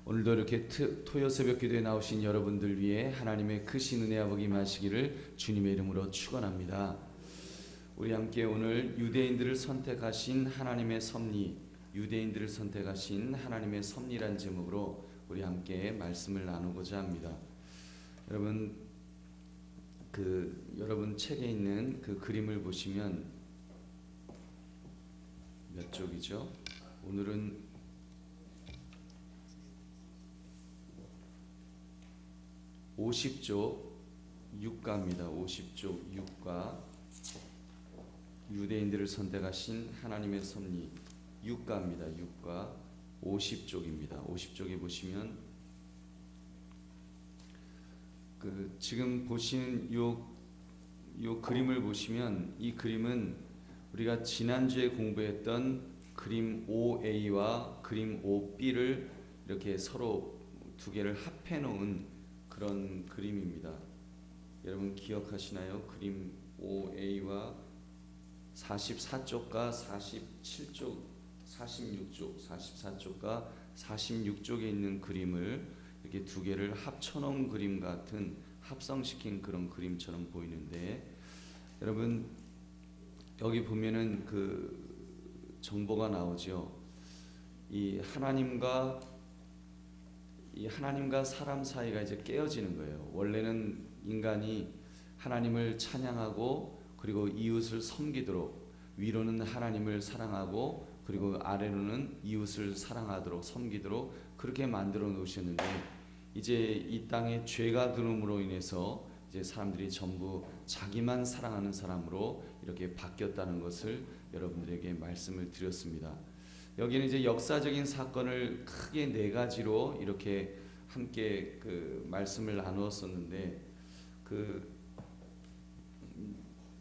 오늘도 이렇게 토요 새벽 기도에 나오신 여러분들 위해 하나님의 크신 은혜와 복이 임하시기를 주님의 이름으로 축원합니다. 우리 함께 오늘 유대인들을 선택하신 하나님의 섭리, 유대인들을 선택하신 하나님의 섭리란 제목으로 우리 함께 말씀을 나누고자 합니다. 여러분 책에 있는 그 그림을 보시면 몇 쪽이죠? 오늘은 50쪽 6가입니다. 50쪽 6가, 유대인들을 선택하신 하나님의 섭리 6가입니다. 6가 50쪽입니다. 50쪽에 보시면 지금 보시는 요 그림을 보시면, 이 그림은 우리가 지난주에 공부했던 그림 5A와 그림 5B를 이렇게 서로 두 개를 합해 놓은 그런 그림입니다. 여러분 기억하시나요? 그림 5A와 44쪽과 47쪽, 46쪽, 44쪽과 46쪽에 있는 그림을 이렇게 두 개를 합쳐놓은 그림 같은, 합성시킨 그런 그림처럼 보이는데, 여러분 여기 보면은 그 정보가 나오죠. 이 하나님과 사람 사이가 이제 깨어지는 거예요. 원래는 인간이 하나님을 찬양하고 그리고 이웃을 섬기도록, 위로는 하나님을 사랑하고 그리고 아래로는 이웃을 사랑하도록 섬기도록 그렇게 만들어 놓으셨는데, 이제 이 땅에 죄가 들어옴으로 인해서 이제 사람들이 전부 자기만 사랑하는 사람으로 이렇게 바뀌었다는 것을 여러분들에게 말씀을 드렸습니다. 여기는 이제 역사적인 사건을 크게 네 가지로 이렇게 함께 그 말씀을 나누었었는데,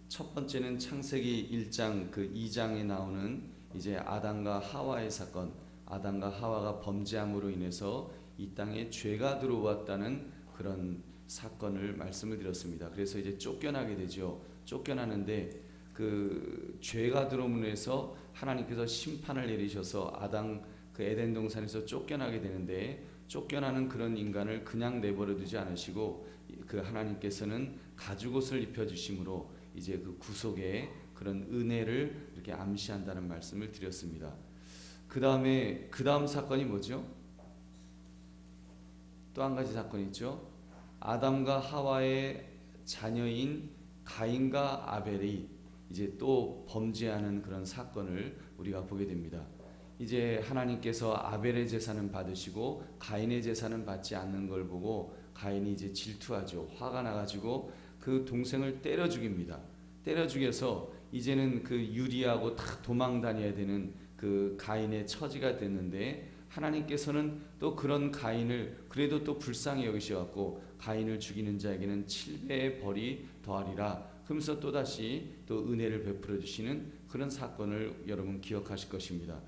첫 번째는 창세기 1장 2장에 나오는 이제 아담과 하와의 사건, 아담과 하와가 범죄함으로 인해서 이 땅에 죄가 들어왔다는 그런 사건을 말씀을 드렸습니다. 그래서 이제 쫓겨나게 되죠. 쫓겨나는데 그 죄가 들어옴으로 해서 하나님께서 심판을 내리셔서 아담 그 에덴 동산에서 쫓겨나게 되는데, 쫓겨나는 그런 인간을 그냥 내버려 두지 않으시고 그 하나님께서는 가죽옷을 입혀 주심으로 이제 그 구속의 그런 은혜를 이렇게 암시한다는 말씀을 드렸습니다. 그 다음 사건이 뭐죠? 또 한 가지 사건이 있죠. 아담과 하와의 자녀인 가인과 아벨이 이제 또 범죄하는 그런 사건을 우리가 보게 됩니다. 이제 하나님께서 아벨의 제사는 받으시고 가인의 제사는 받지 않는 걸 보고 가인이 이제 질투하죠. 화가 나가지고 그 동생을 때려 죽입니다. 때려 죽여서 이제는 그 유리하고 다 도망 다녀야 되는 그 가인의 처지가 됐는데, 하나님께서는 또 그런 가인을 그래도 또 불쌍히 여기셔갖고 가인을 죽이는 자에게는 7배의 벌이 더하리라, 그러면서 또다시 또 은혜를 베풀어 주시는 그런 사건을 여러분 기억하실 것입니다.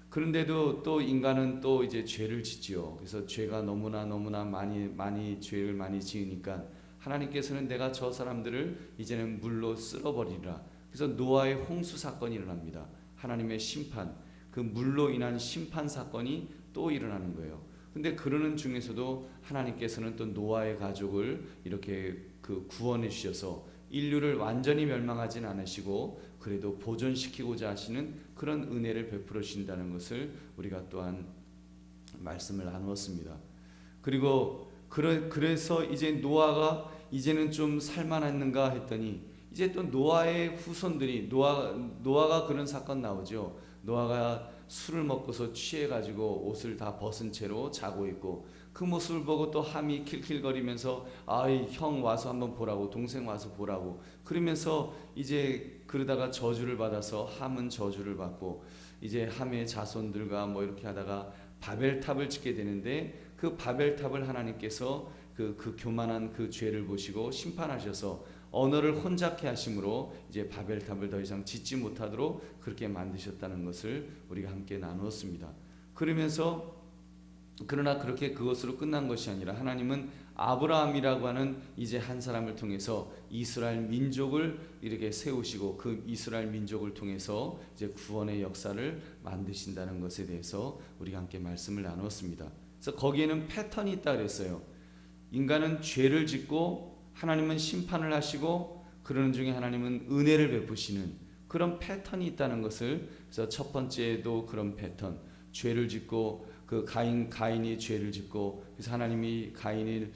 그런데도 또 인간은 또 이제 죄를 짓지요. 그래서 죄가 너무나 많이 죄를 많이 지으니까 하나님께서는 내가 저 사람들을 이제는 물로 쓸어버리리라. 그래서 노아의 홍수 사건이 일어납니다. 하나님의 심판, 그 물로 인한 심판 사건이 또 일어나는 거예요. 근데 그러는 중에서도 하나님께서는 또 노아의 가족을 이렇게 그 구원해 주셔서 인류를 완전히 멸망하진 않으시고 그래도 보존시키고자 하시는 그런 은혜를 베풀어 주신다는 것을 우리가 또한 말씀을 나누었습니다. 그리고 그래서 이제 노아가 이제는 좀 살만했는가 했더니, 이제 또 노아의 후손들이, 노아가 그런 사건 나오죠. 노아가 술을 먹고서 취해가지고 옷을 다 벗은 채로 자고 있고, 그 모습을 보고 또 함이 킬킬거리면서 아이 형 와서 한번 보라고, 동생 와서 보라고 그러면서 이제 그러다가 저주를 받아서 함은 저주를 받고, 이제 함의 자손들과 뭐 이렇게 하다가 바벨탑을 짓게 되는데, 그 바벨탑을 하나님께서 그 교만한 그 죄를 보시고 심판하셔서 언어를 혼잡케 하심으로 이제 바벨탑을 더 이상 짓지 못하도록 그렇게 만드셨다는 것을 우리가 함께 나누었습니다. 그러나 그렇게 그것으로 끝난 것이 아니라 하나님은 아브라함이라고 하는 이제 한 사람을 통해서 이스라엘 민족을 이렇게 세우시고 그 이스라엘 민족을 통해서 이제 구원의 역사를 만드신다는 것에 대해서 우리가 함께 말씀을 나누었습니다. 그래서 거기에는 패턴이 있다 그랬어요. 인간은 죄를 짓고 하나님은 심판을 하시고 그러는 중에 하나님은 은혜를 베푸시는 그런 패턴이 있다는 것을, 그래서 첫 번째도 그런 패턴, 죄를 짓고 그 가인이 죄를 짓고 그래서 하나님이 가인을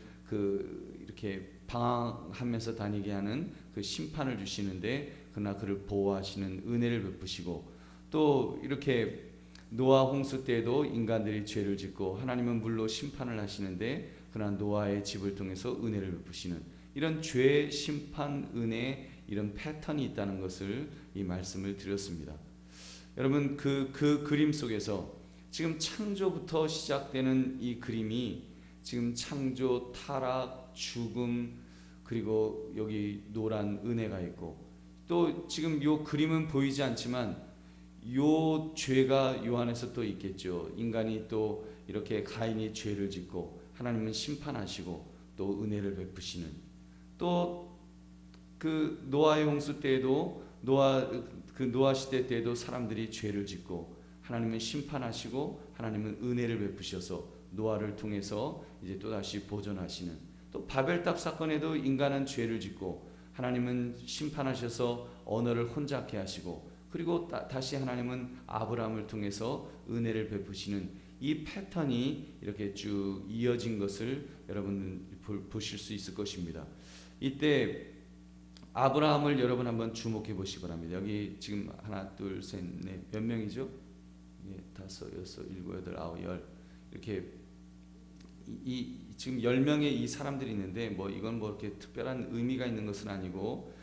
이렇게 방황하면서 다니게 하는 그 심판을 주시는데 그러나 그를 보호하시는 은혜를 베푸시고, 또 이렇게 노아 홍수 때에도 인간들이 죄를 짓고 하나님은 물로 심판을 하시는데 그러나 노아의 집을 통해서 은혜를 베푸시는 이런 죄, 심판, 은혜 이런 패턴이 있다는 것을 이 말씀을 드렸습니다. 여러분 그 그림 속에서 지금 창조부터 시작되는 이 그림이 지금 창조, 타락, 죽음, 그리고 여기 노란 은혜가 있고, 또 지금 요 그림은 보이지 않지만 요 죄가 요 안에서 또 있겠죠. 인간이 또 이렇게 가인이 죄를 짓고 하나님은 심판하시고 또 은혜를 베푸시는, 또 그 노아의 홍수 때에도 노아 시대 때에도 사람들이 죄를 짓고 하나님은 심판하시고 하나님은 은혜를 베푸셔서 노아를 통해서 이제 또 다시 보존하시는, 또 바벨탑 사건에도 인간은 죄를 짓고 하나님은 심판하셔서 언어를 혼잡케 하시고 그리고 다시 하나님은 아브라함을 통해서 은혜를 베푸시는 이 패턴이 이렇게 쭉 이어진 것을 여러분 보실 수 있을 것입니다. 이때 아브라함을 여러분 한번 주목해 보시기 바랍니다. 여기 지금 하나, 둘, 셋, 넷 몇 명이죠? 다섯, 여섯, 일곱, 여덟, 아홉, 열 이렇게 지금 10명의 이 사람들이 있는데 뭐 이건 뭐 이렇게 특별한 의미가 있는 것은 아니고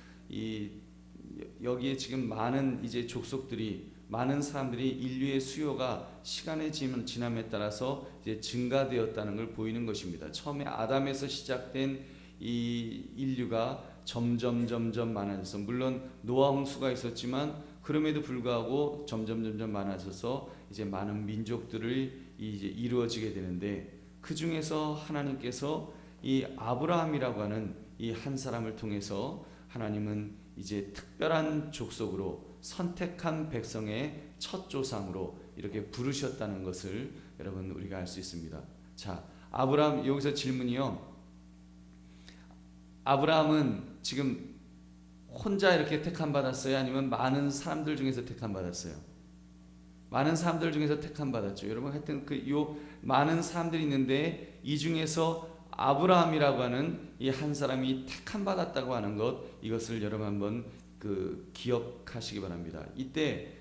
여기에 지금 많은 이제 족속들이 많은 사람들이 인류의 수요가 시간의 지남에 따라서 이제 증가되었다는 걸 보이는 것입니다. 처음에 아담에서 시작된 이 인류가 점점 많아져서, 물론 노아 홍수가 있었지만 그럼에도 불구하고 점점 많아져서 이제 많은 민족들이 이제 이루어지게 되는데, 그 중에서 하나님께서 이 아브라함이라고 하는 이 한 사람을 통해서 하나님은 이제 특별한 족속으로 선택한 백성의 첫 조상으로 이렇게 부르셨다는 것을 여러분 우리가 알 수 있습니다. 자, 아브라함, 여기서 질문이요. 아브라함은 지금 혼자 이렇게 택함 받았어요? 아니면 많은 사람들 중에서 택함 받았어요? 많은 사람들 중에서 택함 받았죠. 여러분 하여튼 요 많은 사람들이 있는데 이 중에서 아브라함이라고 하는 이 한 사람이 택함 받았다고 하는 것, 이것을 여러분 한번 기억하시기 바랍니다. 이때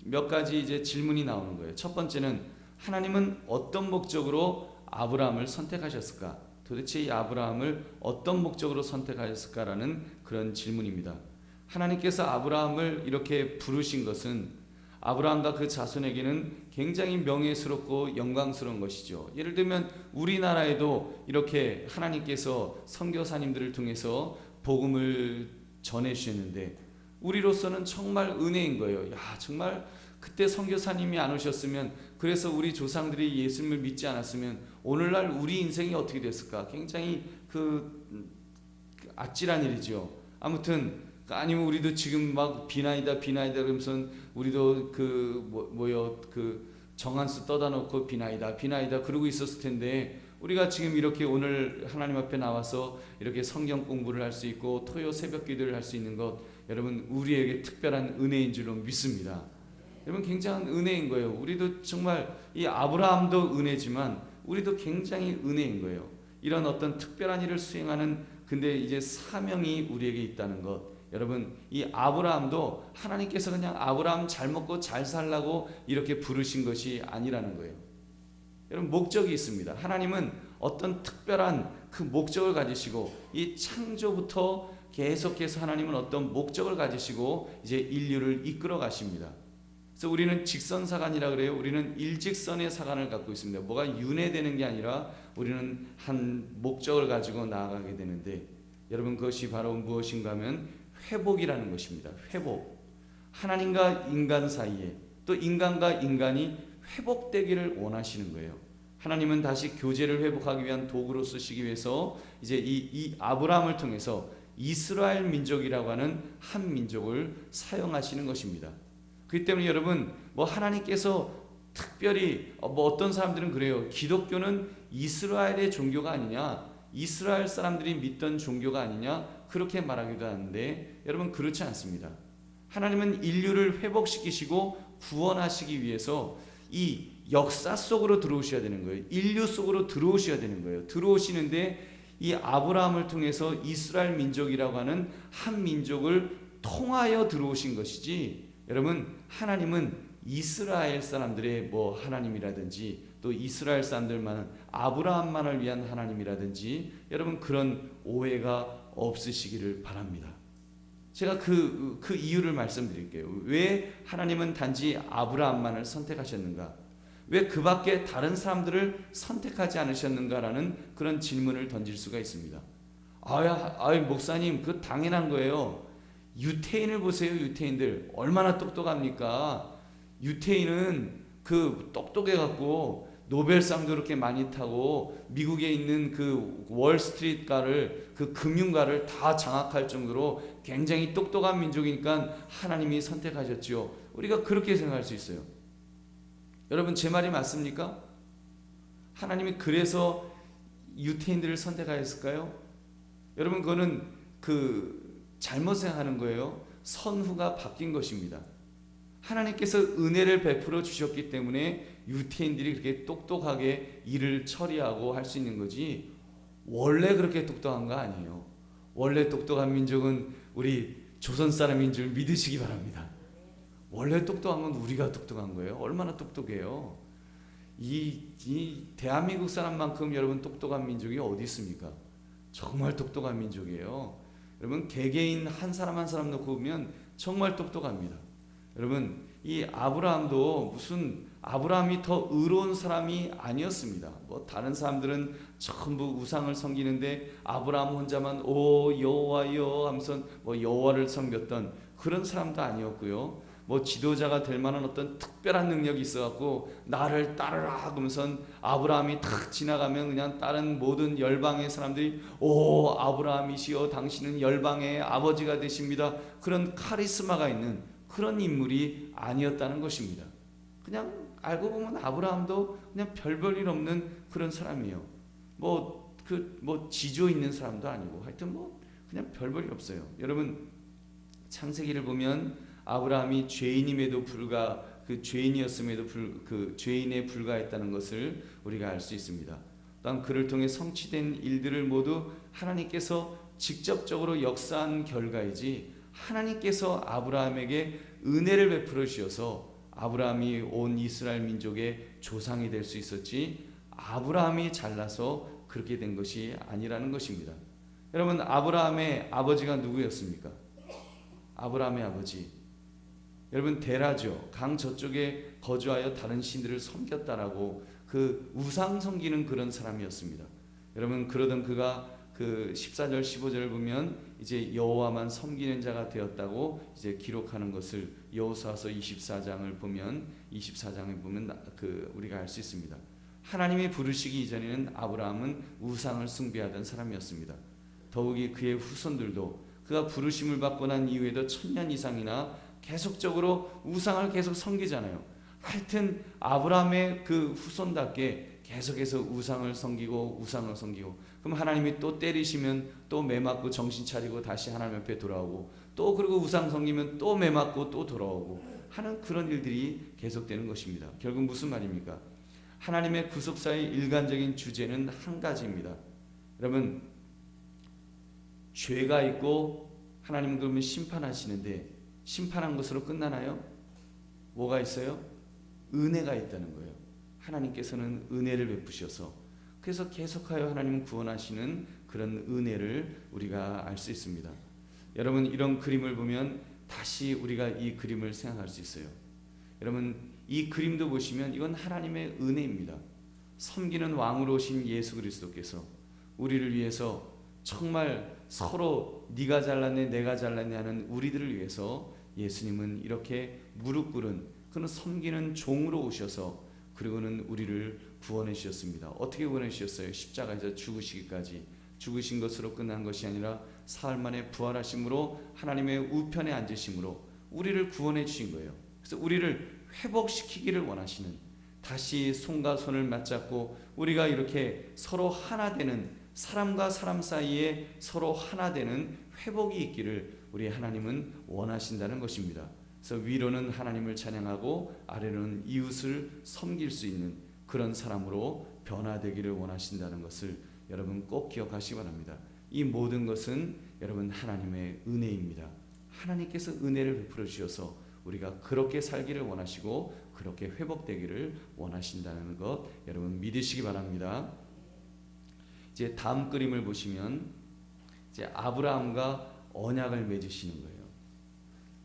몇 가지 이제 질문이 나오는 거예요. 첫 번째는 하나님은 어떤 목적으로 아브라함을 선택하셨을까? 도대체 이 아브라함을 어떤 목적으로 선택하셨을까라는 그런 질문입니다. 하나님께서 아브라함을 이렇게 부르신 것은 아브라함과 그 자손에게는 굉장히 명예스럽고 영광스러운 것이죠. 예를 들면 우리나라에도 이렇게 하나님께서 선교사님들을 통해서 복음을 전해주셨는데 우리로서는 정말 은혜인 거예요. 야, 정말 그때 선교사님이 안 오셨으면, 그래서 우리 조상들이 예수님을 믿지 않았으면 오늘날 우리 인생이 어떻게 됐을까? 굉장히 아찔한 일이죠. 아무튼 아니면 우리도 지금 막 비나이다 그러면서 우리도 정한수 떠다 놓고 비나이다 그러고 있었을 텐데, 우리가 지금 이렇게 오늘 하나님 앞에 나와서 이렇게 성경 공부를 할 수 있고 토요 새벽 기도를 할 수 있는 것, 여러분 우리에게 특별한 은혜인 줄로 믿습니다. 여러분 굉장한 은혜인 거예요. 우리도 정말 이 아브라함도 은혜지만 우리도 굉장히 은혜인 거예요. 이런 어떤 특별한 일을 수행하는, 근데 이제 사명이 우리에게 있다는 것. 여러분 이 아브라함도 하나님께서 그냥 아브라함 잘 먹고 잘 살라고 이렇게 부르신 것이 아니라는 거예요. 여러분 목적이 있습니다. 하나님은 어떤 특별한 그 목적을 가지시고 이 창조부터 계속해서 하나님은 어떤 목적을 가지시고 이제 인류를 이끌어 가십니다. 그래서 우리는 직선사관이라 그래요. 우리는 일직선의 사관을 갖고 있습니다. 뭐가 윤회되는 게 아니라 우리는 한 목적을 가지고 나아가게 되는데, 여러분 그것이 바로 무엇인가 하면 회복이라는 것입니다. 회복. 하나님과 인간 사이에, 또 인간과 인간이 회복되기를 원하시는 거예요. 하나님은 다시 교제를 회복하기 위한 도구로 쓰시기 위해서 이제 이 아브라함을 통해서 이스라엘 민족이라고 하는 한 민족을 사용하시는 것입니다. 그렇기 때문에 여러분 하나님께서 특별히 뭐 어떤 사람들은 그래요. 기독교는 이스라엘의 종교가 아니냐, 이스라엘 사람들이 믿던 종교가 아니냐, 그렇게 말하기도 하는데 여러분, 그렇지 않습니다. 하나님은 인류를 회복시키시고 구원하시기 위해서 이 역사 속으로 들어오셔야 되는 거예요. 인류 속으로 들어오셔야 되는 거예요. 들어오시는데 이 아브라함을 통해서 이스라엘 민족이라고 하는 한 민족을 통하여 들어오신 것이지, 여러분, 하나님은 이스라엘 사람들의 뭐 하나님이라든지 또 이스라엘 사람들만, 아브라함만을 위한 하나님이라든지, 여러분, 그런 오해가 없으시기를 바랍니다. 제가 그 이유를 말씀드릴게요. 왜 하나님은 단지 아브라함만을 선택하셨는가? 왜 그 밖에 다른 사람들을 선택하지 않으셨는가라는 그런 질문을 던질 수가 있습니다. 목사님, 그 당연한 거예요. 유태인을 보세요. 유태인들 얼마나 똑똑합니까? 유태인은 그 똑똑해갖고 노벨상도 그렇게 많이 타고 미국에 있는 그 월스트리트가를, 그 금융가를 다 장악할 정도로 굉장히 똑똑한 민족이니까 하나님이 선택하셨죠. 우리가 그렇게 생각할 수 있어요. 여러분, 제 말이 맞습니까? 하나님이 그래서 유태인들을 선택하였을까요? 여러분, 그거는 잘못 생각하는 거예요. 선후가 바뀐 것입니다. 하나님께서 은혜를 베풀어 주셨기 때문에 유태인들이 그렇게 똑똑하게 일을 처리하고 할 수 있는 거지, 원래 그렇게 똑똑한 거 아니에요. 원래 똑똑한 민족은 우리 조선 사람인 줄 믿으시기 바랍니다. 원래 똑똑한 건 우리가 똑똑한 거예요. 얼마나 똑똑해요. 이 대한민국 사람만큼 여러분 똑똑한 민족이 어디 있습니까? 정말 똑똑한 민족이에요. 여러분, 개개인 한 사람 한 사람 놓고 보면 정말 똑똑합니다. 여러분, 이 아브라함도 무슨 아브라함이 더 의로운 사람이 아니었습니다. 뭐 다른 사람들은 전부 우상을 섬기는데 아브라함 혼자만 오 여호와여 하면서 뭐 여호와를 섬겼던 그런 사람도 아니었고요. 뭐 지도자가 될 만한 어떤 특별한 능력이 있어갖고 나를 따르라 그러면서 아브라함이 탁 지나가면 그냥 다른 모든 열방의 사람들이 오 아브라함이시여 당신은 열방의 아버지가 되십니다. 그런 카리스마가 있는 그런 인물이 아니었다는 것입니다. 그냥 알고 보면 아브라함도 그냥 별 볼 일 없는 그런 사람이에요. 뭐 지조 있는 사람도 아니고 하여튼 뭐 그냥 별 볼 일 없어요. 여러분, 창세기를 보면 아브라함이 죄인임에도 불과 죄인이었음에도 죄인에 불과했다는 것을 우리가 알 수 있습니다. 또한 그를 통해 성취된 일들을 모두 하나님께서 직접적으로 역사한 결과이지, 하나님께서 아브라함에게 은혜를 베풀어 주셔서 아브라함이 온 이스라엘 민족의 조상이 될 수 있었지, 아브라함이 잘나서 그렇게 된 것이 아니라는 것입니다. 여러분, 아브라함의 아버지가 누구였습니까? 아브라함의 아버지, 여러분, 데라죠. 강 저쪽에 거주하여 다른 신들을 섬겼다라고 그 우상 섬기는 그런 사람이었습니다. 여러분, 그러던 그가 14절 15절을 보면 이제 여호와만 섬기는 자가 되었다고 이제 기록하는 것을 여호수아서 24장을 보면 우리가 알 수 있습니다. 하나님이 부르시기 이전에는 아브라함은 우상을 숭배하던 사람이었습니다. 더욱이 그의 후손들도 그가 부르심을 받고 난 이후에도 1000년 이상이나 계속적으로 우상을 계속 섬기잖아요. 하여튼 아브라함의 그 후손답게 계속해서 우상을 섬기고 그럼 하나님이 또 때리시면 또 매맞고 정신 차리고 다시 하나님 앞에 돌아오고, 또 그리고 우상 섬기면 또 매맞고 또 돌아오고 하는 그런 일들이 계속되는 것입니다. 결국 무슨 말입니까? 하나님의 구속사의 일관적인 주제는 한 가지입니다. 여러분, 죄가 있고 하나님은 그러면 심판하시는데 심판한 것으로 끝나나요? 뭐가 있어요? 은혜가 있다는 거예요. 하나님께서는 은혜를 베푸셔서, 그래서 계속하여 하나님 구원하시는 그런 은혜를 우리가 알 수 있습니다. 여러분, 이런 그림을 보면 다시 우리가 이 그림을 생각할 수 있어요. 여러분, 이 그림도 보시면 이건 하나님의 은혜입니다. 섬기는 왕으로 오신 예수 그리스도께서 우리를 위해서 정말 서로 네가 잘났네 내가 잘났네 하는 우리들을 위해서 예수님은 이렇게 무릎 꿇은 그는 섬기는 종으로 오셔서 그리고는 우리를 구원해 주셨습니다. 어떻게 구원해 주셨어요? 십자가에서 죽으시기까지, 죽으신 것으로 끝난 것이 아니라 사흘 만에 부활하심으로 하나님의 우편에 앉으심으로 우리를 구원해 주신 거예요. 그래서 우리를 회복시키기를 원하시는, 다시 손과 손을 맞잡고 우리가 이렇게 서로 하나 되는, 사람과 사람 사이에 서로 하나 되는 회복이 있기를 우리 하나님은 원하신다는 것입니다. 그래서 위로는 하나님을 찬양하고 아래로는 이웃을 섬길 수 있는 그런 사람으로 변화되기를 원하신다는 것을 여러분 꼭 기억하시기 바랍니다. 이 모든 것은 여러분 하나님의 은혜입니다. 하나님께서 은혜를 베풀어 주셔서 우리가 그렇게 살기를 원하시고 그렇게 회복되기를 원하신다는 것 여러분 믿으시기 바랍니다. 이제 다음 그림을 보시면 이제 아브라함과 언약을 맺으시는 거예요.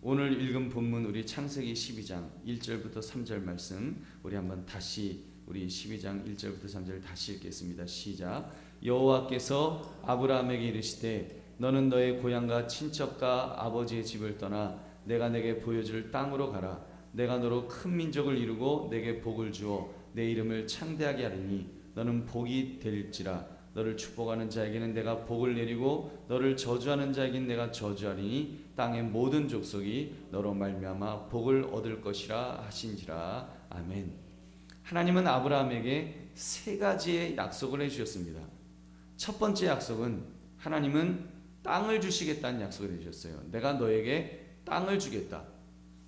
오늘 읽은 본문 우리 창세기 12장 1절부터 3절 말씀 우리 한번 다시 우리 12장 1절부터 3절 다시 읽겠습니다. 시작. 여호와께서 아브라함에게 이르시되 너는 너의 고향과 친척과 아버지의 집을 떠나 내가 내게 보여줄 땅으로 가라. 내가 너로 큰 민족을 이루고 내게 복을 주어 내 이름을 창대하게 하리니 너는 복이 될지라. 너를 축복하는 자에게는 내가 복을 내리고 너를 저주하는 자에게는 내가 저주하리니 땅의 모든 족속이 너로 말미암아 복을 얻을 것이라 하신지라. 아멘. 하나님은 아브라함에게 세 가지의 약속을 해주셨습니다. 첫 번째 약속은 하나님은 땅을 주시겠다는 약속을 해주셨어요. 내가 너에게 땅을 주겠다.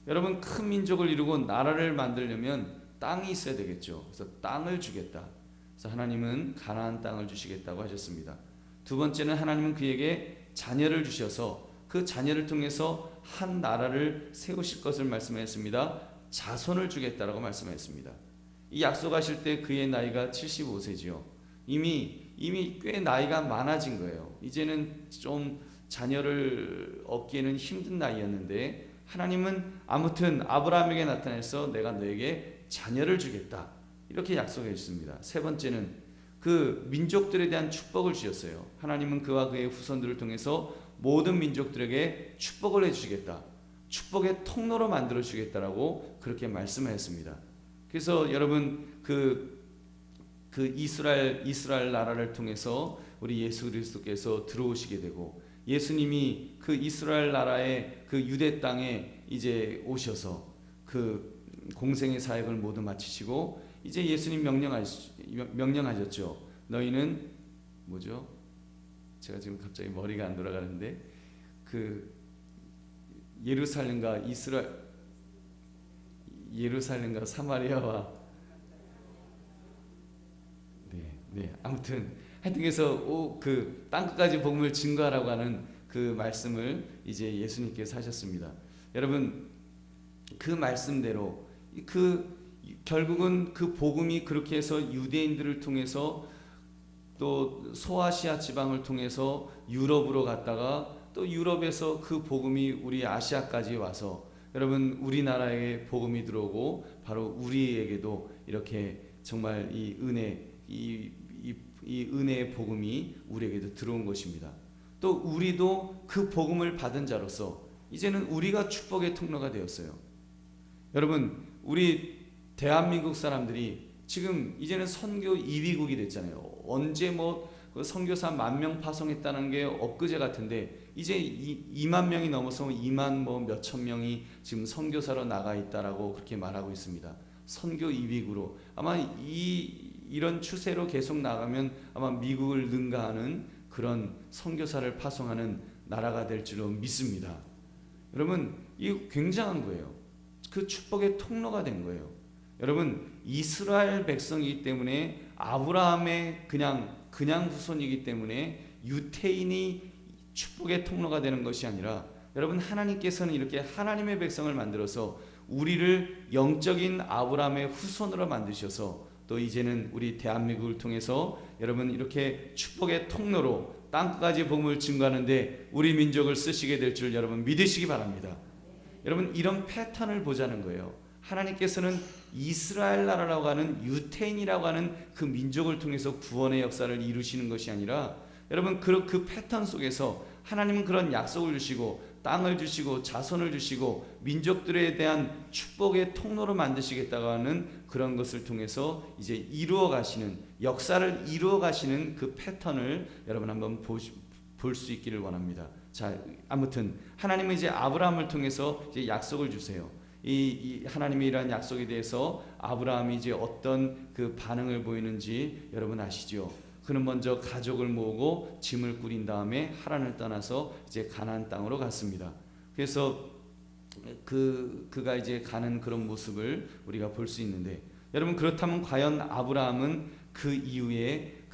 여러분 큰 민족을 이루고 나라를 만들려면 땅이 있어야 되겠죠. 그래서 땅을 주겠다. 그래서 하나님은 가나안 땅을 주시겠다고 하셨습니다. 두 번째는 하나님은 그에게 자녀를 주셔서 그 자녀를 통해서 한 나라를 세우실 것을 말씀하셨습니다. 자손을 주겠다라고 말씀하셨습니다. 이 약속하실 때 그의 나이가 75세지요. 이미 꽤 나이가 많아진 거예요. 이제는 좀 자녀를 얻기에는 힘든 나이였는데 하나님은 아무튼 아브라함에게 나타나서 내가 너에게 자녀를 주겠다 이렇게 약속해 주십니다. 세 번째는 그 민족들에 대한 축복을 주셨어요. 하나님은 그와 그의 후손들을 통해서 모든 민족들에게 축복을 해주시겠다. 축복의 통로로 만들어 주겠다라고 그렇게 말씀하셨습니다. 그래서 여러분 그 이스라엘 나라를 통해서 우리 예수 그리스도께서 들어오시게 되고 예수님이 그 이스라엘 나라의 그 유대 땅에 이제 오셔서 그 공생의 사역을 모두 마치시고 이제 예수님 명령하셨죠. 너희는 뭐죠? 제가 지금 갑자기 머리가 안 돌아가는데 그 예루살렘과 사마리아와 아무튼 하여튼 그래서 그 땅끝까지 복음을 증거하라고 하는 그 말씀을 이제 예수님께서 하셨습니다. 여러분 그 말씀대로 결국은 그 복음이 그렇게 해서 유대인들을 통해서 또 소아시아 지방을 통해서 유럽으로 갔다가 또 유럽에서 그 복음이 우리 아시아까지 와서 여러분 우리나라에 복음이 들어오고 바로 우리에게도 이렇게 정말 이 은혜의 복음이 우리에게도 들어온 것입니다. 또 우리도 그 복음을 받은 자로서 이제는 우리가 축복의 통로가 되었어요. 여러분 우리 대한민국 사람들이 지금 이제는 선교 2위국이 됐잖아요. 언제 그 선교사 10,000명 파송했다는 게 엊그제 같은데 이제 2만 명이 넘어서 2만 몇천 명이 지금 선교사로 나가 있다라고 그렇게 말하고 있습니다. 선교 2위국으로 아마 이런 추세로 계속 나가면 아마 미국을 능가하는 그런 선교사를 파송하는 나라가 될 줄로 믿습니다. 여러분 이거 굉장한 거예요. 그 축복의 통로가 된 거예요. 여러분 이스라엘 백성이기 때문에 아브라함의 그냥 후손이기 때문에 유태인이 축복의 통로가 되는 것이 아니라 여러분 하나님께서는 이렇게 하나님의 백성을 만들어서 우리를 영적인 아브라함의 후손으로 만드셔서 또 이제는 우리 대한민국을 통해서 여러분 이렇게 축복의 통로로 땅끝까지 복음을 증거하는데 우리 민족을 쓰시게 될 줄 여러분 믿으시기 바랍니다. 여러분 이런 패턴을 보자는 거예요. 하나님께서는 이스라엘 나라라고 하는 유태인이라고 하는 그 민족을 통해서 구원의 역사를 이루시는 것이 아니라 여러분 그 패턴 속에서 하나님은 그런 약속을 주시고 땅을 주시고 자손을 주시고 민족들에 대한 축복의 통로로 만드시겠다고 하는 그런 것을 통해서 이제 이루어 가시는 역사를 이루어 가시는 그 패턴을 여러분 한번 볼 수 있기를 원합니다. 자, 아무튼 하나님은 이제 아브라함을 통해서 이제 약속을 주세요. 이 하나님의 이러한 약속에 대해서 아브라함이 이제 어떤 그 반응을 보이는지 여러분 아시죠? 그는 먼저 가족을 모으고 짐을 꾸린 다음에 하란을 떠나서 이제 가나안 땅으로 갔습니다. 그래서 그가 이제 가는 그런 모습을 우리가 볼 수 있는데, 여러분 그렇다면 과연 아브라함은 그 이후에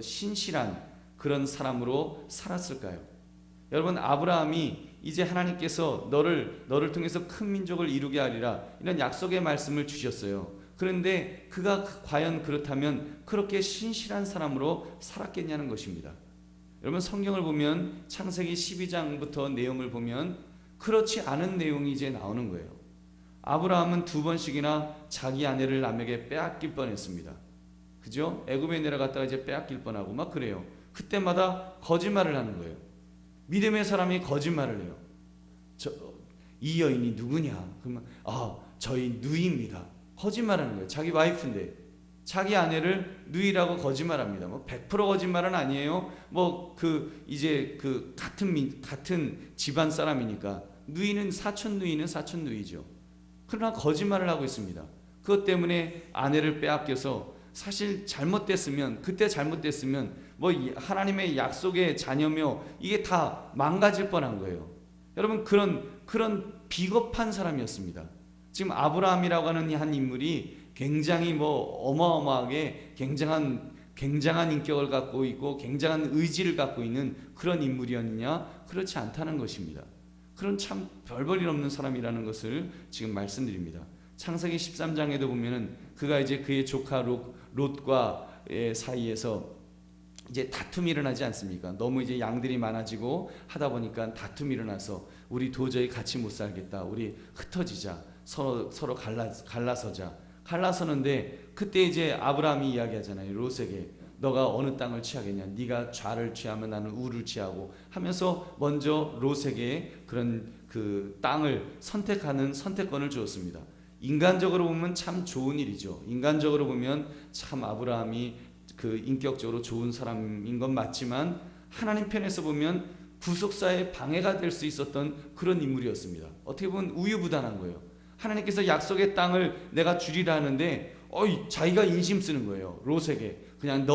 신실한 그런 사람으로 살았을까요? 여러분 아브라함이 이제 하나님께서 너를 통해서 큰 민족을 이루게 하리라 이런 약속의 말씀을 주셨어요. 그런데 그가 과연 그렇다면 그렇게 신실한 사람으로 살았겠냐는 것입니다. 여러분 성경을 보면 창세기 12장부터 내용을 보면 그렇지 않은 내용이 이제 나오는 거예요. 아브라함은 2번씩이나 자기 아내를 남에게 빼앗길 뻔했습니다. 그죠? 애굽에 내려갔다가 이제 빼앗길 뻔하고 막 그래요. 그때마다 거짓말을 하는 거예요. 믿음의 사람이 거짓말을 해요. 이 여인이 누구냐? 그러면 저희 누이입니다. 거짓말하는 거예요. 자기 와이프인데 자기 아내를 누이라고 거짓말합니다. 뭐 100% 거짓말은 아니에요. 이제 같은 집안 사람이니까 사촌 누이죠. 그러나 거짓말을 하고 있습니다. 그것 때문에 아내를 빼앗겨서 사실 그때 잘못됐으면 하나님의 약속의 자녀며 이게 다 망가질 뻔한 거예요. 여러분 그런 비겁한 사람이었습니다. 지금 아브라함이라고 하는 한 인물이 굉장히 어마어마하게 굉장한 인격을 갖고 있고 굉장한 의지를 갖고 있는 그런 인물이었느냐? 그렇지 않다는 것입니다. 그런 참 별볼일 없는 사람이라는 것을 지금 말씀드립니다. 창세기 13장에도 보면은 그가 이제 그의 조카 롯과 사이에서 이제 다툼이 일어나지 않습니까? 너무 이제 양들이 많아지고 하다 보니까 다툼이 일어나서 우리 도저히 같이 못 살겠다. 우리 흩어지자. 서로 갈라서자. 갈라서는데 그때 이제 아브라함이 이야기하잖아요. 롯에게 너가 어느 땅을 취하겠냐? 네가 좌를 취하면 나는 우를 취하고 하면서 먼저 롯에게 그런 그 땅을 선택하는 선택권을 주었습니다. 인간적으로 보면 참 좋은 일이죠. 인간적으로 보면 참 아브라함이 인격적으로 좋은 사람인 건 맞지만 하나님 편에서 보면 구속사의 방해가 될 수 있었던 그런 인물이었습니다. 어떻게 보면 우유부단한 거예요. 하나님께서 약속의 땅을 내가 주리라 하는데 자기가 인심 쓰는 거예요. 롯에게 그냥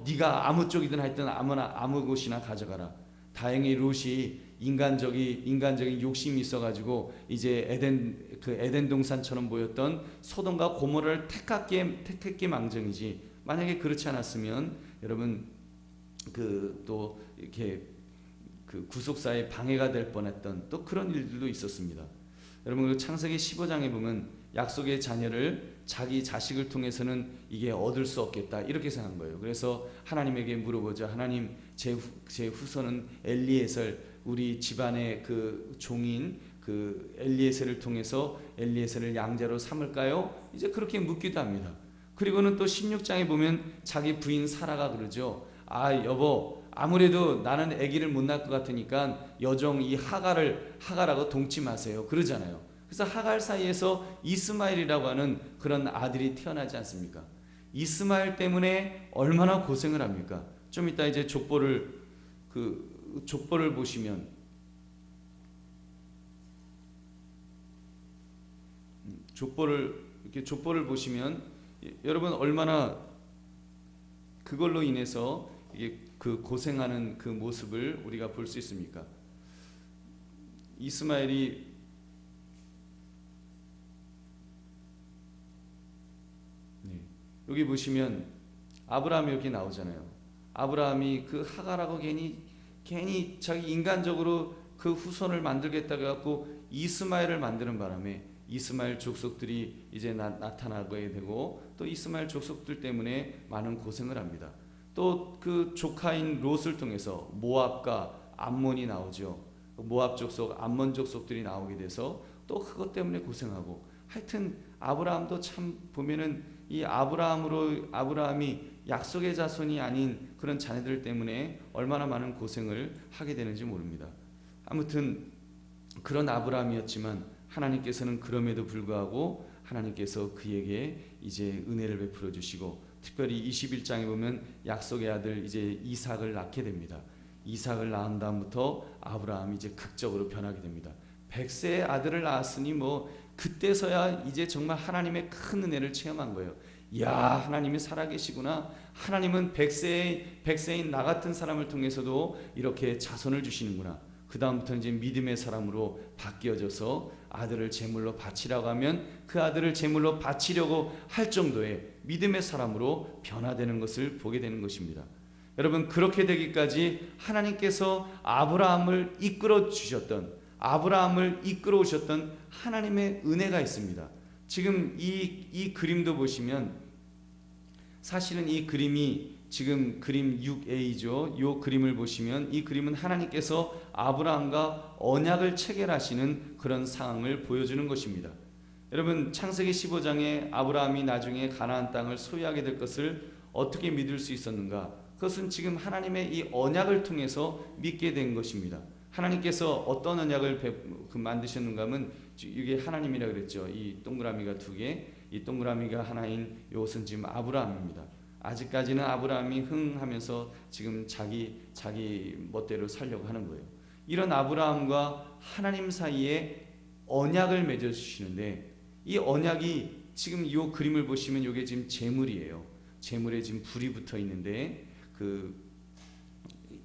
네가 아무 쪽이든 하여튼 아무 곳이나 가져가라. 다행히 롯이 인간적인 욕심이 있어가지고 이제 에덴 동산처럼 보였던 소돔과 고모라를 택했기 망정이지, 만약에 그렇지 않았으면 여러분 또 이렇게 구속사에 방해가 될 뻔했던 또 그런 일들도 있었습니다. 여러분 창세기 15장에 보면 약속의 자녀를 자기 자식을 통해서는 이게 얻을 수 없겠다 이렇게 생각한 거예요. 그래서 하나님에게 물어보자. 하나님 제 후손은 엘리에셀, 우리 집안의 종인 엘리에셀을 통해서 엘리에셀을 양자로 삼을까요? 이제 그렇게 묻기도 합니다. 그리고는 또 16장에 보면 자기 부인 사라가 그러죠. 여보, 아무래도 나는 아기를 못 낳을 것 같으니까 여종 이 하갈하고 동침하세요. 그러잖아요. 그래서 하갈 사이에서 이스마엘이라고 하는 그런 아들이 태어나지 않습니까? 이스마엘 때문에 얼마나 고생을 합니까? 좀 이따 이제 족보를 보시면 족보를 보시면 여러분 얼마나 그걸로 인해서 이게 고생하는 그 모습을 우리가 볼 수 있습니까? 이스마엘이 여기 보시면 아브라함이 여기 나오잖아요. 아브라함이 하갈하고 괜히 자기 인간적으로 후손을 만들겠다고 해갖고 이스마엘을 만드는 바람에 이스마엘 족속들이 이제 나타나게 되고 또 이스마엘 족속들 때문에 많은 고생을 합니다. 또 조카인 롯을 통해서 모압과 암몬이 나오죠. 모압 족속, 암몬 족속들이 나오게 돼서 또 그것 때문에 고생하고, 하여튼 아브라함도 참 보면은 이 아브라함이 약속의 자손이 아닌 그런 자녀들 때문에 얼마나 많은 고생을 하게 되는지 모릅니다. 아무튼 그런 아브라함이었지만 하나님께서는 그럼에도 불구하고 하나님께서 그에게 이제 은혜를 베풀어 주시고, 특별히 21장에 보면 약속의 아들 이제 이삭을 낳게 됩니다. 이삭을 낳은 다음부터 아브라함이 이제 극적으로 변하게 됩니다. 100세의 아들을 낳았으니 그때서야 이제 정말 하나님의 큰 은혜를 체험한 거예요. 야, 하나님이 살아계시구나. 하나님은 백세인 나 같은 사람을 통해서도 이렇게 자손을 주시는구나. 그 다음부터 이제 믿음의 사람으로 바뀌어져서 아들을 제물로 바치라고 하면 그 아들을 제물로 바치려고 할 정도의 믿음의 사람으로 변화되는 것을 보게 되는 것입니다. 여러분, 그렇게 되기까지 하나님께서 아브라함을 이끌어 주셨던, 아브라함을 이끌어 오셨던 하나님의 은혜가 있습니다. 지금 이 그림도 보시면 사실은 이 그림이 지금 그림 6A죠. 이 그림을 보시면 이 그림은 하나님께서 아브라함과 언약을 체결하시는 그런 상황을 보여주는 것입니다. 여러분, 창세기 15장에 아브라함이 나중에 가나안 땅을 소유하게 될 것을 어떻게 믿을 수 있었는가? 그것은 지금 하나님의 이 언약을 통해서 믿게 된 것입니다. 하나님께서 어떤 언약을 만드셨는가 하면 이게 하나님이라 그랬죠. 이 동그라미가 두 개, 이 동그라미가 하나인 이것은 지금 아브라함입니다. 아직까지는 아브라함이 흥하면서 지금 자기 멋대로 살려고 하는 거예요. 이런 아브라함과 하나님 사이에 언약을 맺어 주시는데 이 언약이 지금 이 그림을 보시면 이게 지금 제물이에요. 제물에 지금 불이 붙어 있는데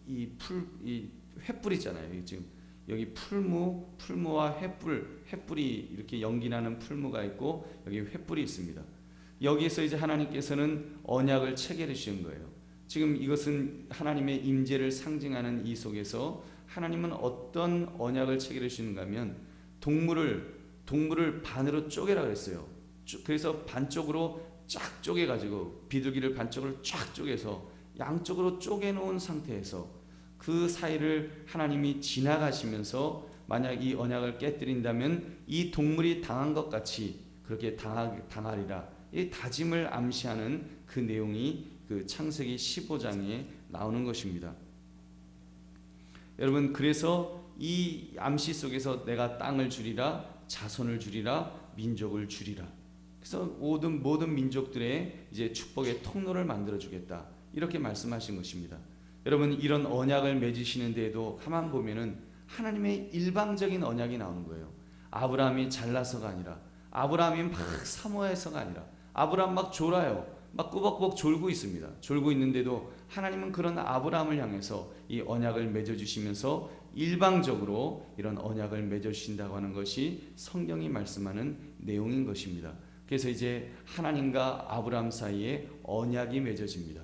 이 횃불 있잖아요. 지금 여기 풀무와 횃불이 이렇게 연기나는 풀무가 있고 여기 횃불이 있습니다. 여기에서 이제 하나님께서는 언약을 체결해 주신 거예요. 지금 이것은 하나님의 임재를 상징하는 이 속에서 하나님은 어떤 언약을 체결해 주시는가 하면 동물을 반으로 쪼개라 그랬어요. 그래서 반쪽으로 쫙 쪼개 가지고 비둘기를 반쪽으로 쫙 쪼개서 양쪽으로 쪼개 놓은 상태에서 그 사이를 하나님이 지나가시면서 만약 이 언약을 깨뜨린다면 이 동물이 당한 것 같이 그렇게 당하리라. 이 다짐을 암시하는 그 내용이 그 창세기 15장에 나오는 것입니다. 여러분, 그래서 이 암시 속에서 내가 땅을 주리라, 자손을 주리라, 민족을 주리라. 그래서 모든 민족들의 이제 축복의 통로를 만들어 주겠다. 이렇게 말씀하신 것입니다. 여러분, 이런 언약을 맺으시는 데에도 가만 보면은 하나님의 일방적인 언약이 나오는 거예요. 아브라함이 잘나서가 아니라, 아브라함이 막 사모해서가 아니라, 아브라함 막 졸아요. 막 꾸벅꾸벅 졸고 있습니다. 졸고 있는데도 하나님은 그런 아브라함을 향해서 이 언약을 맺어주시면서 일방적으로 이런 언약을 맺어주신다고 하는 것이 성경이 말씀하는 내용인 것입니다. 그래서 이제 하나님과 아브라함 사이에 언약이 맺어집니다.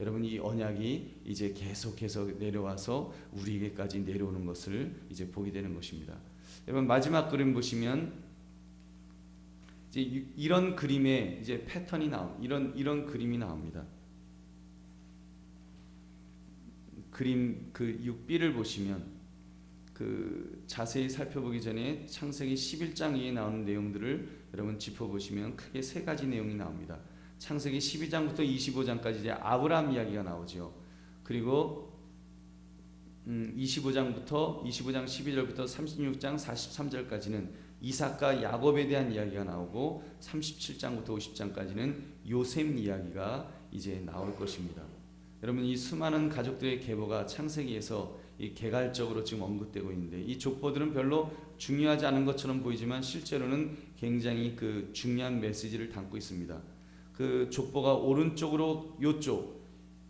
여러분, 이 언약이 이제 계속해서 내려와서 우리에게까지 내려오는 것을 이제 보게 되는 것입니다. 여러분, 마지막 그림 보시면 이제 이런 그림에 이제 패턴이 이런 그림이 나옵니다. 그림 그 6B를 보시면 그 자세히 살펴보기 전에 창세기 11장 위에 나오는 내용들을 여러분 짚어보시면 크게 세 가지 내용이 나옵니다. 창세기 12장부터 25장까지 이제 아브라함 이야기가 나오죠. 그리고 25장 12절부터 36장 43절까지는 이삭과 야곱에 대한 이야기가 나오고 37장부터 50장까지는 요셉 이야기가 이제 나올 것입니다. 여러분, 이 수많은 가족들의 계보가 창세기에서 이 개괄적으로 지금 언급되고 있는데 이 족보들은 별로 중요하지 않은 것처럼 보이지만 실제로는 굉장히 그 중요한 메시지를 담고 있습니다. 그 족보가 오른쪽으로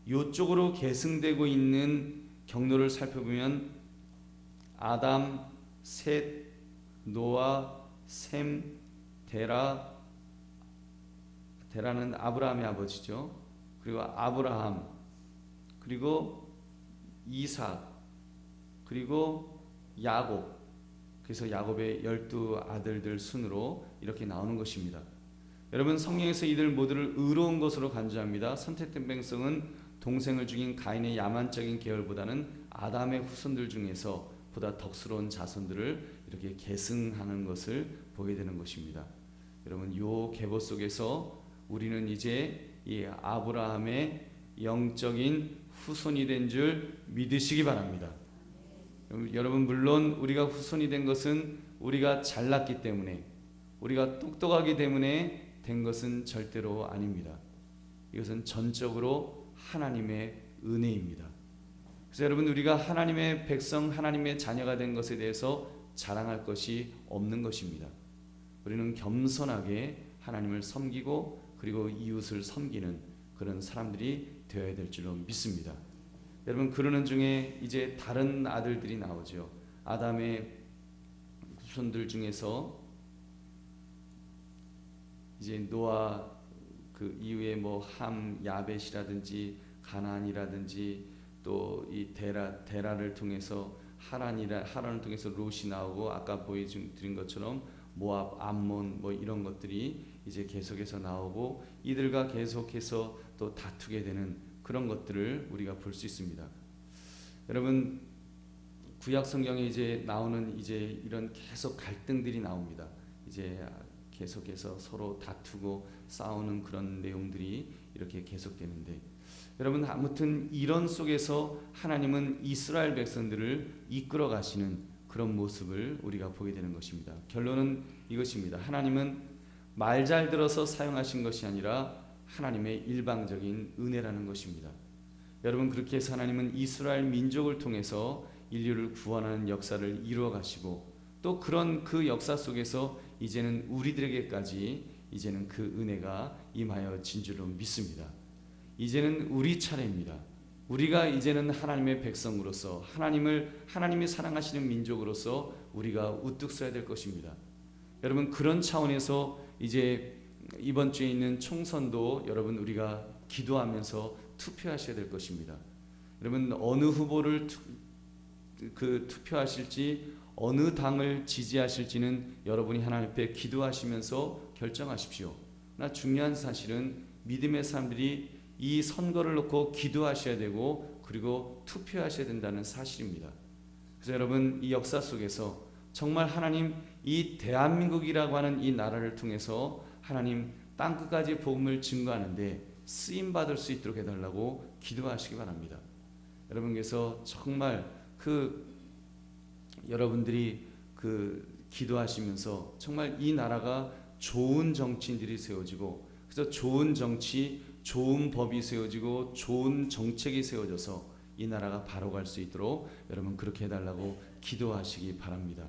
요쪽으로 계승되고 있는 경로를 살펴보면 아담, 셋, 노아, 셈, 데라는 아브라함의 아버지죠. 그리고 아브라함, 그리고 이삭, 그리고 야곱. 그래서 야곱의 12아들들 순으로 이렇게 나오는 것입니다. 여러분, 성경에서 이들 모두를 의로운 것으로 간주합니다. 선택된 백성은 동생을 죽인 가인의 야만적인 계열보다는 아담의 후손들 중에서 보다 덕스러운 자손들을 이렇게 계승하는 것을 보게 되는 것입니다. 여러분, 요 계보 속에서 우리는 이제 이 아브라함의 영적인 후손이 된 줄 믿으시기 바랍니다. 여러분, 물론 우리가 후손이 된 것은 우리가 잘났기 때문에, 우리가 똑똑하기 때문에 된 것은 절대로 아닙니다. 이것은 전적으로 하나님의 은혜입니다. 그래서 여러분, 우리가 하나님의 백성, 하나님의 자녀가 된 것에 대해서 자랑할 것이 없는 것입니다. 우리는 겸손하게 하나님을 섬기고 그리고 이웃을 섬기는 그런 사람들이 되어야 될 줄로 믿습니다. 여러분, 그러는 중에 이제 다른 아들들이 나오죠. 아담의 후손들 중에서 이제 노아 그 이후에 뭐 함, 야벳이라든지 가나안이라든지 또 이 데라를 통해서 하란을 통해서 롯이 나오고, 아까 보여드린 것처럼 모압, 암몬 뭐 이런 것들이 이제 계속해서 나오고, 이들과 계속해서 또 다투게 되는 그런 것들을 우리가 볼 수 있습니다. 여러분, 구약 성경에 이제 나오는 이제 이런 계속 갈등들이 나옵니다. 이제 계속해서 서로 다투고 싸우는 그런 내용들이 이렇게 계속되는데, 여러분, 아무튼 이런 속에서 하나님은 이스라엘 백성들을 이끌어 가시는 그런 모습을 우리가 보게 되는 것입니다. 결론은 이것입니다. 하나님은 말 잘 들어서 사용하신 것이 아니라 하나님의 일방적인 은혜라는 것입니다. 여러분, 그렇게 해서 하나님은 이스라엘 민족을 통해서 인류를 구원하는 역사를 이루어 가시고, 또 그런 그 역사 속에서 이제는 우리들에게까지 이제는 그 은혜가 임하여진 줄로 믿습니다. 이제는 우리 차례입니다. 우리가 이제는 하나님의 백성으로서, 하나님이 사랑하시는 민족으로서 우리가 우뚝 서야 될 것입니다. 여러분, 그런 차원에서 이제 이번 주에 있는 총선도 여러분 우리가 기도하면서 투표하셔야 될 것입니다. 여러분, 어느 후보를 투표하실지, 어느 당을 지지하실지는 여러분이 하나님 앞에 기도하시면서 결정하십시오. 그러나 중요한 사실은 믿음의 사람들이 이 선거를 놓고 기도하셔야 되고 그리고 투표하셔야 된다는 사실입니다. 그래서 여러분, 이 역사 속에서 정말 하나님 이 대한민국이라고 하는 이 나라를 통해서 하나님 땅끝까지 복음을 증거하는데 쓰임 받을 수 있도록 해달라고 기도하시기 바랍니다. 여러분께서 정말 여러분들이 기도하시면서 정말 이 나라가 좋은 정치인들이 세워지고, 그래서 좋은 정치, 좋은 법이 세워지고 좋은 정책이 세워져서 이 나라가 바로 갈 수 있도록 여러분 그렇게 해달라고 기도하시기 바랍니다.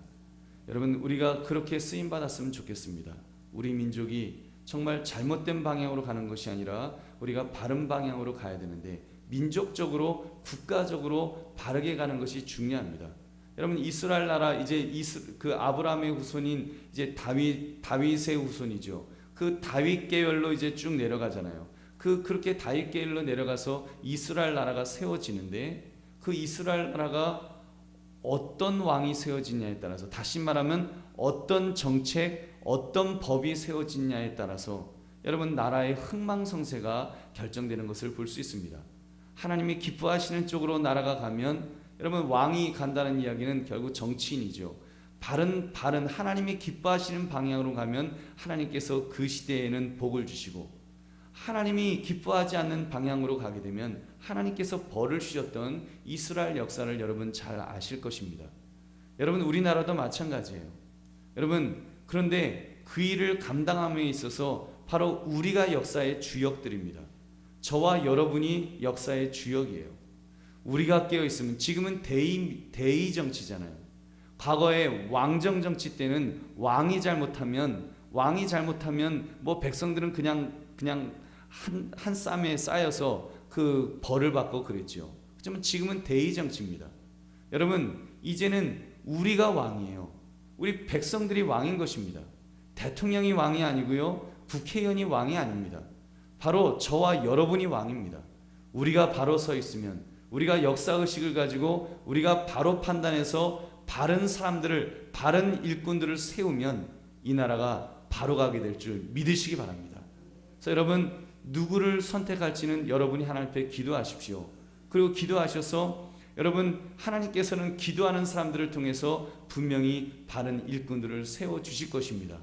여러분, 우리가 그렇게 쓰임 받았으면 좋겠습니다. 우리 민족이 정말 잘못된 방향으로 가는 것이 아니라 우리가 바른 방향으로 가야 되는데, 민족적으로 국가적으로 바르게 가는 것이 중요합니다. 여러분, 이스라엘 나라 이제 아브라함의 후손인 이제 다윗의 후손이죠. 그 다윗 계열로 이제 쭉 내려가잖아요. 그렇게 다윗 계열로 내려가서 이스라엘 나라가 세워지는데, 그 이스라엘 나라가 어떤 왕이 세워지냐에 따라서, 다시 말하면 어떤 정책, 어떤 법이 세워지냐에 따라서 여러분 나라의 흥망성쇠가 결정되는 것을 볼 수 있습니다. 하나님이 기뻐하시는 쪽으로 나라가 가면, 여러분 왕이 간다는 이야기는 결국 정치인이죠. 바른 하나님이 기뻐하시는 방향으로 가면 하나님께서 그 시대에는 복을 주시고, 하나님이 기뻐하지 않는 방향으로 가게 되면 하나님께서 벌을 주셨던 이스라엘 역사를 여러분 잘 아실 것입니다. 여러분, 우리나라도 마찬가지예요. 여러분, 그런데 그 일을 감당함에 있어서 바로 우리가 역사의 주역들입니다. 저와 여러분이 역사의 주역이에요. 우리가 깨어 있으면, 지금은 대의 정치잖아요. 과거에 왕정 정치 때는 왕이 잘못하면 뭐 백성들은 그냥 한 쌈에 쌓여서 그 벌을 받고 그랬죠. 하지만 지금은 대의 정치입니다. 여러분, 이제는 우리가 왕이에요. 우리 백성들이 왕인 것입니다. 대통령이 왕이 아니고요, 국회의원이 왕이 아닙니다. 바로 저와 여러분이 왕입니다. 우리가 바로 서 있으면, 우리가 역사의식을 가지고 우리가 바로 판단해서 바른 사람들을, 바른 일꾼들을 세우면 이 나라가 바로 가게 될 줄 믿으시기 바랍니다. 그래서 여러분, 누구를 선택할지는 여러분이 하나님 앞에 기도하십시오. 그리고 기도하셔서 여러분, 하나님께서는 기도하는 사람들을 통해서 분명히 바른 일꾼들을 세워주실 것입니다.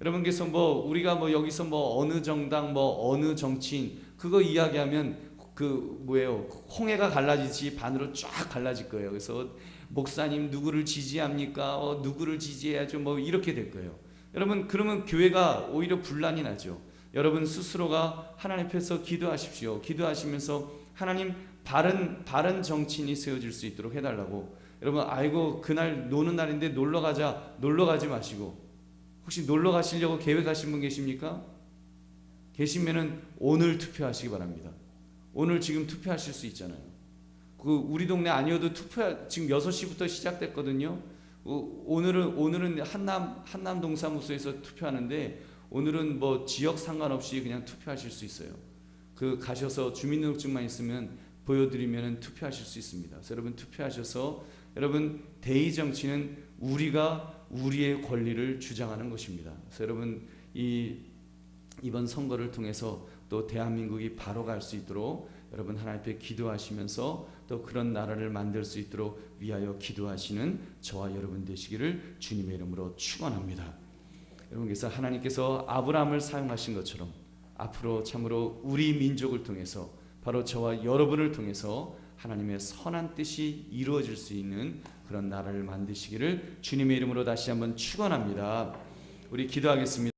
여러분께서 우리가 여기서 어느 정당, 어느 정치인 그거 이야기하면 홍해가 갈라지지 반으로 쫙 갈라질 거예요. 그래서 목사님 누구를 지지합니까? 누구를 지지해야죠? 이렇게 될 거예요. 여러분, 그러면 교회가 오히려 분란이 나죠. 여러분 스스로가 하나님 앞에서 기도하십시오. 기도하시면서 하나님 바른 정치인이 세워질 수 있도록 해달라고. 여러분, 아이고 그날 노는 날인데 놀러 가지 마시고, 혹시 놀러 가시려고 계획하신 분 계십니까? 계시면은 오늘 투표하시기 바랍니다. 오늘 지금 투표하실 수 있잖아요. 그 우리 동네 아니어도 투표 지금 6시부터 시작됐거든요. 오늘은 한남 동사무소에서 투표하는데 오늘은 뭐 지역 상관없이 그냥 투표하실 수 있어요. 그 가셔서 주민등록증만 있으면 보여드리면 투표하실 수 있습니다. 그래서 여러분 투표하셔서 여러분 대의 정치는 우리가 우리의 권리를 주장하는 것입니다. 그래서 여러분 이번 선거를 통해서 또 대한민국이 바로 갈 수 있도록 여러분 하나님 앞에 기도하시면서 또 그런 나라를 만들 수 있도록 위하여 기도하시는 저와 여러분 되시기를 주님의 이름으로 축원합니다. 여러분께서 하나님께서 아브라함을 사용하신 것처럼 앞으로 참으로 우리 민족을 통해서 바로 저와 여러분을 통해서 하나님의 선한 뜻이 이루어질 수 있는 그런 나라를 만드시기를 주님의 이름으로 다시 한번 축원합니다. 우리 기도하겠습니다.